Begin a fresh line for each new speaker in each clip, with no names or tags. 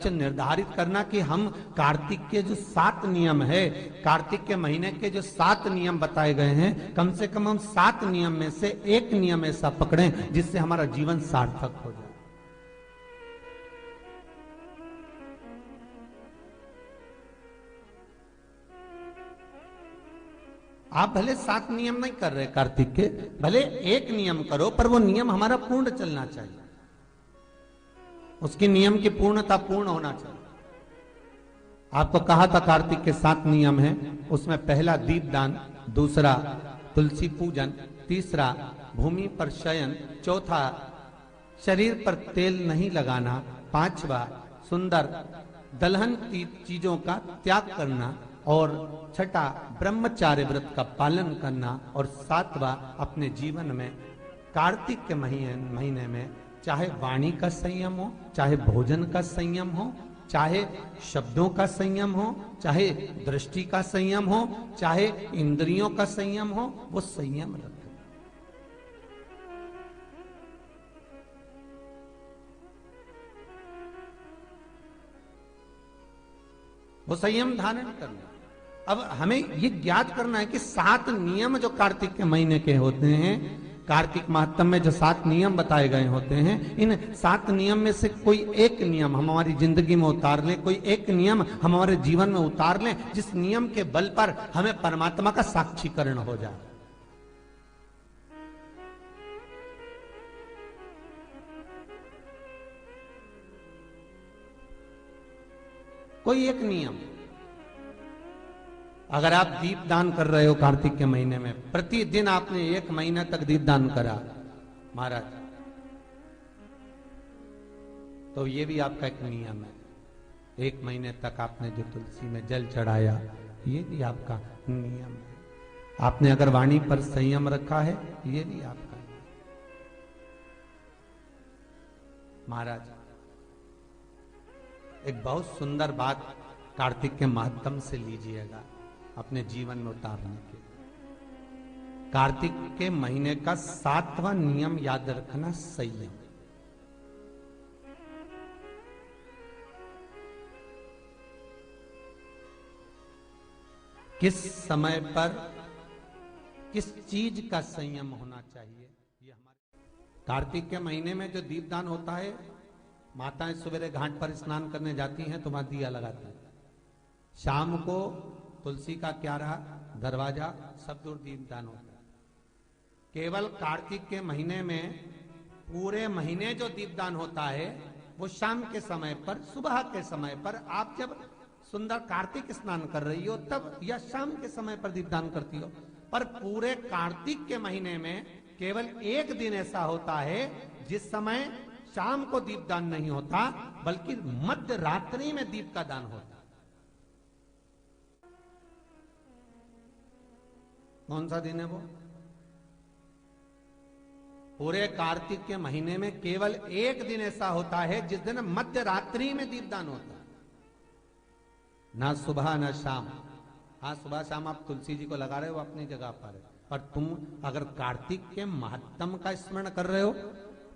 निर्धारित करना कि हम कार्तिक के जो 7 नियम है, कार्तिक के महीने के जो 7 नियम बताए गए हैं, कम से कम हम 7 नियम में से एक नियम ऐसा पकड़ें जिससे हमारा जीवन सार्थक हो जाए। आप भले 7 नियम नहीं कर रहे कार्तिक के, भले एक नियम करो, पर वो नियम हमारा पूर्ण चलना चाहिए, उसकी नियम की पूर्णता पूर्ण होना चाहिए। आपको कहा था कार्तिक के 7 नियम हैं, उसमें पहला दीपदान, दूसरा तुलसी पूजन, तीसरा भूमि पर शयन, चौथा शरीर पर तेल नहीं लगाना, पांचवा सुंदर दलहन चीजों का त्याग करना, और छठा ब्रह्मचार्य व्रत का पालन करना, और सातवां अपने जीवन में कार्तिक के महीने में चाहे वाणी का संयम हो, चाहे भोजन का संयम हो, चाहे शब्दों का संयम हो, चाहे दृष्टि का संयम हो, चाहे इंद्रियों का संयम हो, वो संयम रखें। वो संयम धारण करना। अब हमें ये ज्ञात करना है कि 7 नियम जो कार्तिक के महीने के होते हैं, कार्तिक माहात्म्य में जो 7 नियम बताए गए होते हैं, इन 7 नियम में से कोई एक नियम हम हमारी जिंदगी में उतार लें, कोई एक नियम हम हमारे जीवन में उतार लें, जिस नियम के बल पर हमें परमात्मा का साक्षीकरण हो जाए। कोई एक नियम। अगर आप दीप दान कर रहे हो कार्तिक के महीने में, प्रतिदिन आपने 1 महीने तक दीप दान करा महाराज, तो ये भी आपका एक नियम है। 1 महीने तक आपने जो तुलसी में जल चढ़ाया, ये भी आपका नियम है। आपने अगर वाणी पर संयम रखा है, ये भी आपका है। महाराज एक बहुत सुंदर बात कार्तिक के माध्यम से लीजिएगा अपने जीवन में उतारने के। कार्तिक के महीने का 7वां नियम याद रखना, संयम। किस समय पर किस चीज का संयम होना चाहिए, ये हमारे कार्तिक के महीने में जो दीपदान होता है, माताएं सवेरे घाट पर स्नान करने जाती हैं तो वहां दिया लगाती हैं। शाम को तुलसी का क्यारा, दरवाजा सब दूर दीपदान होता है। केवल कार्तिक के महीने में पूरे महीने जो दीपदान होता है वो शाम के समय पर, सुबह के समय पर, आप जब सुंदर कार्तिक स्नान कर रही हो तब, या शाम के समय पर दीपदान करती हो। पर पूरे कार्तिक के महीने में केवल एक दिन ऐसा होता है जिस समय शाम को दीपदान नहीं होता, बल्कि मध्य रात्रि में दीप का दान होता है। कौन सा दिन है वो? पूरे कार्तिक के महीने में केवल एक दिन ऐसा होता है जिस दिन मध्य रात्रि में दीपदान होता है, ना सुबह ना शाम। हाँ, सुबह शाम आप तुलसी जी को लगा रहे हो अपनी जगह पर, तुम अगर कार्तिक के महात्म्य का स्मरण कर रहे हो,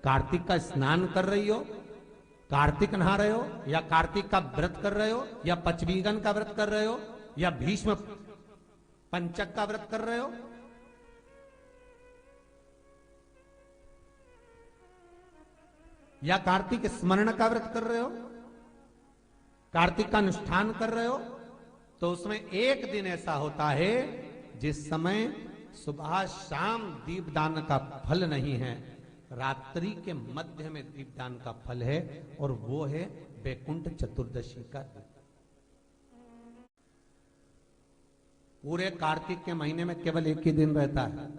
कार्तिक का स्नान कर रही हो, कार्तिक नहा रहे हो, या कार्तिक का व्रत कर रहे हो, या पचवीगन का व्रत कर रहे हो, या भीष्म पंचक का व्रत कर रहे हो, या कार्तिक स्मरण का व्रत कर रहे हो, कार्तिक का अनुष्ठान कर रहे हो, तो उसमें एक दिन ऐसा होता है जिस समय सुबह शाम दीपदान का फल नहीं है, रात्रि के मध्य में दीपदान का फल है, और वो है वैकुंठ चतुर्दशी का दिन। पूरे कार्तिक के महीने में केवल एक ही दिन रहता है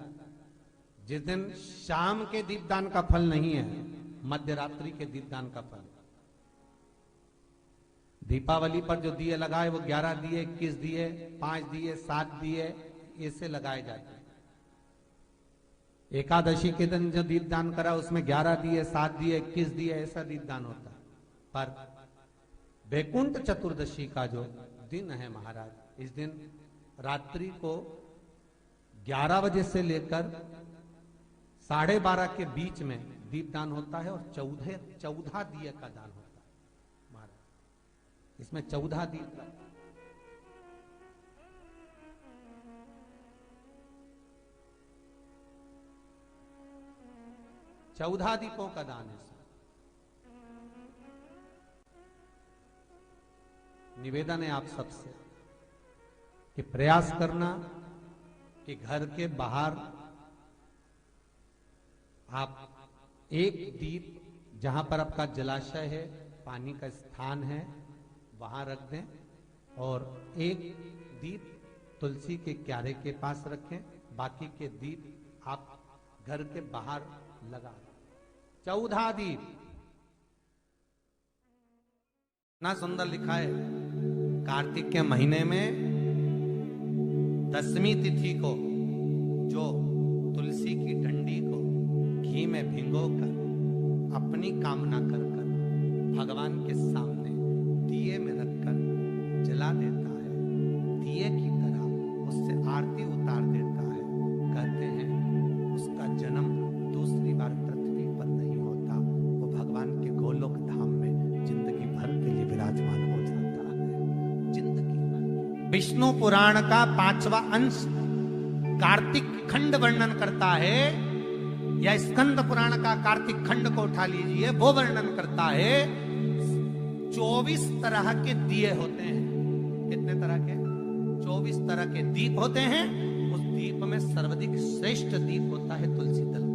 जिस दिन शाम के दीपदान का फल नहीं है, मध्य रात्रि के दीपदान का फल। दीपावली पर जो दिए लगाए वो 11 दिए, 21 दिए, 5 दिए, 7 दिए, ऐसे लगाए जाते हैं। एकादशी के दिन जो दीपदान करा उसमें 11 दिए, 7 दिए, 21 दिए, ऐसा दीपदान होता है। पर वैकुंठ चतुर्दशी का जो दिन है महाराज, इस दिन रात्रि को 11 बजे से लेकर 12:30 के बीच में दीपदान होता है, और 14 दिए का दान होता है महाराज। इसमें 14 दीप रख, चौदह दीपों का दान है। निवेदन है आप सबसे कि प्रयास करना कि घर के बाहर आप एक दीप, जहां पर आपका जलाशय है, पानी का स्थान है, वहां रख दें, और एक दीप तुलसी के क्यारे के पास रखें। बाकी के दीप आप घर के बाहर लगा। 14 दीप। ना सुंदर लिखा है, कार्तिक के महीने में 10वीं तिथि को जो तुलसी की डंडी को घी में भिगोकर अपनी कामना कर भगवान के सामने दिए में रखकर जला देता है, दिए की तरह उससे आरती उतार देता है, कहते हैं उसका जन्म दूसरी बार पृथ्वी पर नहीं होता, वो भगवान के गोलोक धाम में जिंदगी भर के लिए विराजमान हो जाता है। जिंदगी भर। विष्णु पुराण का 5वां अंश कार्तिक खंड वर्णन करता है, या स्कंद पुराण का कार्तिक खंड को उठा लीजिए, वो वर्णन करता है 24 तरह के दिए होते हैं। कितने तरह के? 24 तरह के दीप होते हैं। उस दीप में सर्वाधिक श्रेष्ठ दीप होता है तुलसी दल।